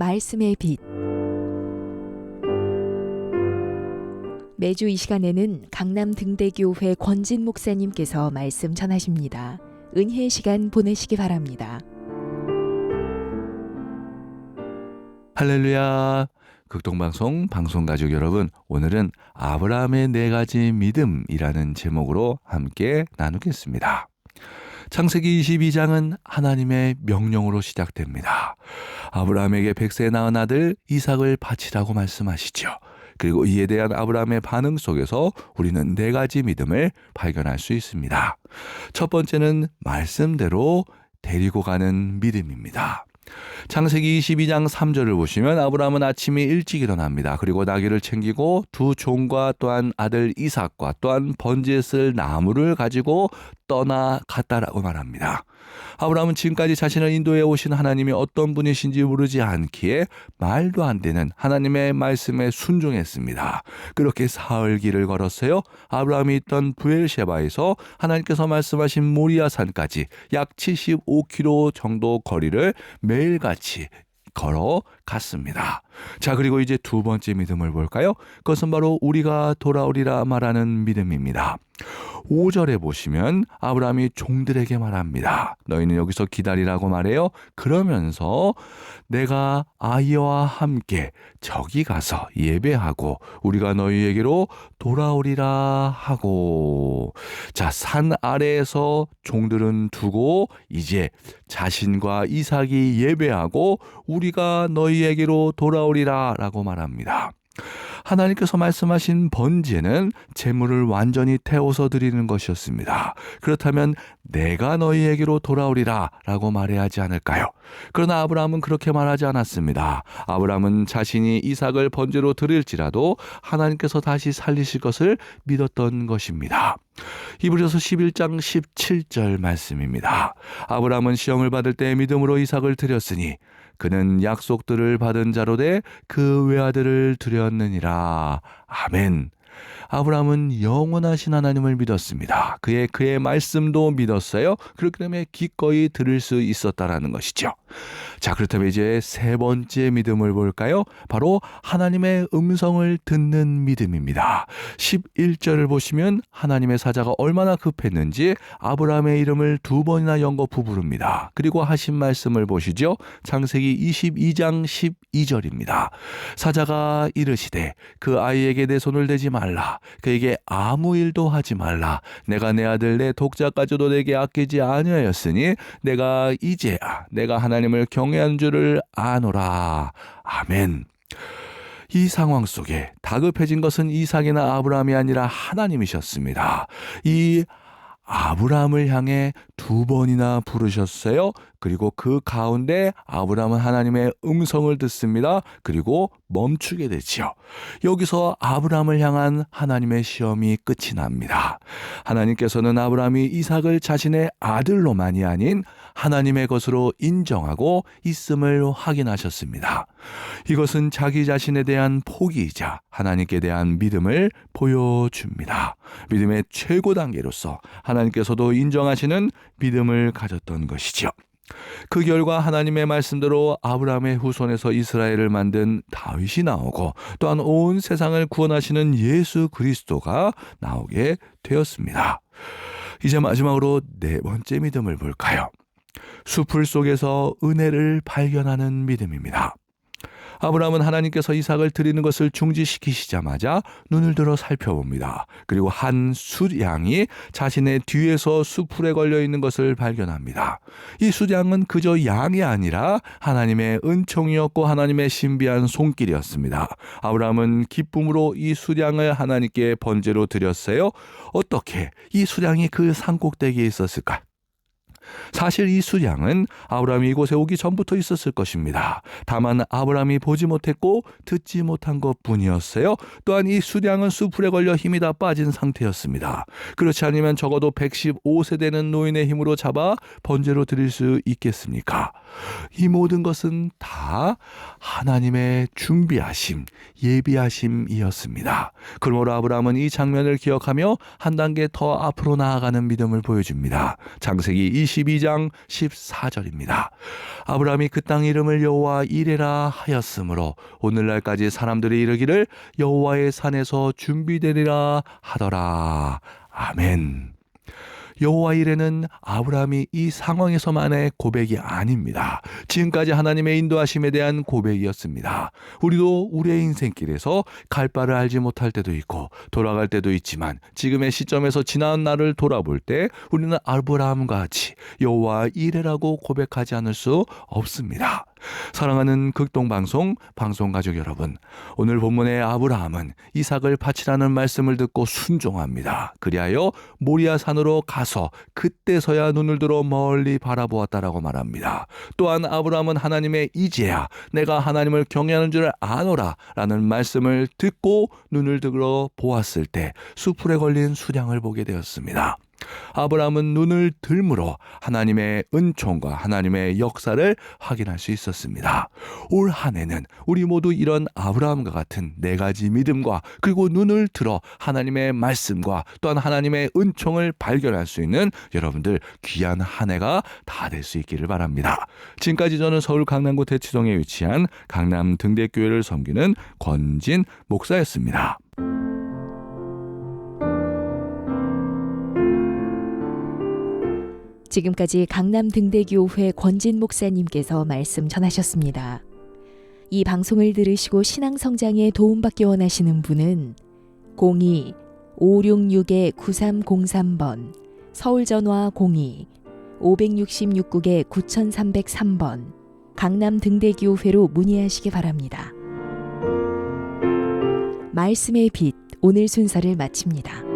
말씀의 빛. 매주 이 시간에는 강남 등대교회 권진 목사님께서 말씀 전하십니다. 은혜의 시간 보내시기 바랍니다. 할렐루야. 극동방송 방송가족 여러분, 오늘은 아브라함의 4가지 믿음이라는 제목으로 함께 나누겠습니다. 창세기 22장은 하나님의 명령으로 시작됩니다. 아브라함에게 100세 낳은 아들 이삭을 바치라고 말씀하시죠. 그리고 이에 대한 아브라함의 반응 속에서 우리는 4가지 믿음을 발견할 수 있습니다. 첫 번째는 말씀대로 데리고 가는 믿음입니다. 창세기 22장 3절을 보시면 아브라함은 아침에 일찍 일어납니다. 그리고 나귀를 챙기고 두 종과 또한 아들 이삭과 또한 번제에 쓸 나무를 가지고 떠나갔다라고 말합니다. 아브라함은 지금까지 자신을 인도해 오신 하나님이 어떤 분이신지 모르지 않기에 말도 안 되는 하나님의 말씀에 순종했습니다. 그렇게 사흘 길을 걸었어요. 아브라함이 있던 부엘셰바에서 하나님께서 말씀하신 모리아산까지 약 75km 정도 거리를 매일같이 걸어갔습니다. 자, 그리고 이제 두 번째 믿음을 볼까요? 그것은 바로 우리가 돌아오리라 말하는 믿음입니다. 5절에 보시면 아브라함이 종들에게 말합니다. 너희는 여기서 기다리라고 말해요. 그러면서 내가 아이와 함께 저기 가서 예배하고 우리가 너희에게로 돌아오리라 하고, 자, 산 아래에서 종들은 두고 이제 자신과 이삭이 예배하고 우리가 너희에게로 돌아오리라 라고 말합니다. 하나님께서 말씀하신 번제는 제물을 완전히 태워서 드리는 것이었습니다. 그렇다면 내가 너희에게로 돌아오리라 라고 말해야 하지 않을까요? 그러나 아브라함은 그렇게 말하지 않았습니다. 아브라함은 자신이 이삭을 번제로 드릴지라도 하나님께서 다시 살리실 것을 믿었던 것입니다. 히브리서 11장 17절 말씀입니다. 아브라함은 시험을 받을 때 믿음으로 이삭을 드렸으니 그는 약속들을 받은 자로 돼 그 외아들을 드렸느니라. 아멘. 아브라함은 영원하신 하나님을 믿었습니다. 그의 말씀도 믿었어요. 그렇기 때문에 기꺼이 들을 수 있었다라는 것이죠. 자, 그렇다면 이제 세 번째 믿음을 볼까요? 바로 하나님의 음성을 듣는 믿음입니다. 11절을 보시면 하나님의 사자가 얼마나 급했는지 아브라함의 이름을 2번이나 연거푸 부릅니다. 그리고 하신 말씀을 보시죠. 창세기 22장 12절입니다. 사자가 이르시되 그 아이에게 내 손을 대지 말라. 그에게 아무 일도 하지 말라. 내가 내 아들 내 독자까지도 내게 아끼지 아니하였으니 내가 이제야 내가 하나님을 경외한 줄을 아노라. 아멘. 이 상황 속에 다급해진 것은 이삭이나 아브라함이 아니라 하나님이셨습니다. 이 아브라함을 향해 2번이나 부르셨어요. 그리고 그 가운데 아브라함은 하나님의 음성을 듣습니다. 그리고 멈추게 되지요. 여기서 아브라함을 향한 하나님의 시험이 끝이 납니다. 하나님께서는 아브라함이 이삭을 자신의 아들로만이 아닌 하나님의 것으로 인정하고 있음을 확인하셨습니다. 이것은 자기 자신에 대한 포기이자 하나님께 대한 믿음을 보여줍니다. 믿음의 최고 단계로서 하나님께서도 인정하시는 믿음을 가졌던 것이죠. 그 결과 하나님의 말씀대로 아브라함의 후손에서 이스라엘을 만든 다윗이 나오고 또한 온 세상을 구원하시는 예수 그리스도가 나오게 되었습니다. 이제 마지막으로 네 번째 믿음을 볼까요? 수풀 속에서 은혜를 발견하는 믿음입니다. 아브라함은 하나님께서 이삭을 드리는 것을 중지시키시자마자 눈을 들어 살펴봅니다. 그리고 한 숫양이 자신의 뒤에서 수풀에 걸려있는 것을 발견합니다. 이 숫양은 그저 양이 아니라 하나님의 은총이었고 하나님의 신비한 손길이었습니다. 아브라함은 기쁨으로 이 숫양을 하나님께 번제로 드렸어요. 어떻게 이 숫양이 그 산꼭대기에 있었을까? 사실 이 숫양은 아브라함이 이곳에 오기 전부터 있었을 것입니다. 다만 아브라함이 보지 못했고 듣지 못한 것뿐이었어요. 또한 이 숫양은 수풀에 걸려 힘이 다 빠진 상태였습니다. 그렇지 않으면 적어도 115세 되는 노인의 힘으로 잡아 번제로 드릴 수 있겠습니까? 이 모든 것은 다 하나님의 준비하심, 예비하심이었습니다. 그러므로 아브라함은 이 장면을 기억하며 한 단계 더 앞으로 나아가는 믿음을 보여줍니다. 창세기 12장 14절입니다. 아브라함이 그 땅 이름을 여호와 이레라 하였으므로 오늘날까지 사람들이 이르기를 여호와의 산에서 준비되리라 하더라. 아멘. 여호와 이레는 아브라함이 이 상황에서만의 고백이 아닙니다. 지금까지 하나님의 인도하심에 대한 고백이었습니다. 우리도 우리의 인생길에서 갈 바를 알지 못할 때도 있고 돌아갈 때도 있지만 지금의 시점에서 지난 날을 돌아볼 때 우리는 아브라함과 같이 여호와 이레라고 고백하지 않을 수 없습니다. 사랑하는 극동방송 방송가족 여러분, 오늘 본문의 아브라함은 이삭을 바치라는 말씀을 듣고 순종합니다. 그리하여 모리아 산으로 가서 그때서야 눈을 들어 멀리 바라보았다라고 말합니다. 또한 아브라함은 하나님의 이제야 내가 하나님을 경외하는 줄 아노라 라는 말씀을 듣고 눈을 들어 보았을 때 수풀에 걸린 수량을 보게 되었습니다. 아브라함은 눈을 들므로 하나님의 은총과 하나님의 역사를 확인할 수 있었습니다. 올 한 해는 우리 모두 이런 아브라함과 같은 4가지 믿음과 그리고 눈을 들어 하나님의 말씀과 또한 하나님의 은총을 발견할 수 있는 여러분들 귀한 한 해가 다 될 수 있기를 바랍니다. 지금까지 저는 서울 강남구 대치동에 위치한 강남 등대교회를 섬기는 권진 목사였습니다. 지금까지 강남 등대교회 권진 목사님께서 말씀 전하셨습니다. 이 방송을 들으시고 신앙 성장에 도움받기 원하시는 분은 02-566-9303번, 서울 전화 02-566-9303번, 강남 등대교회로 문의하시기 바랍니다. 말씀의 빛, 오늘 순서를 마칩니다.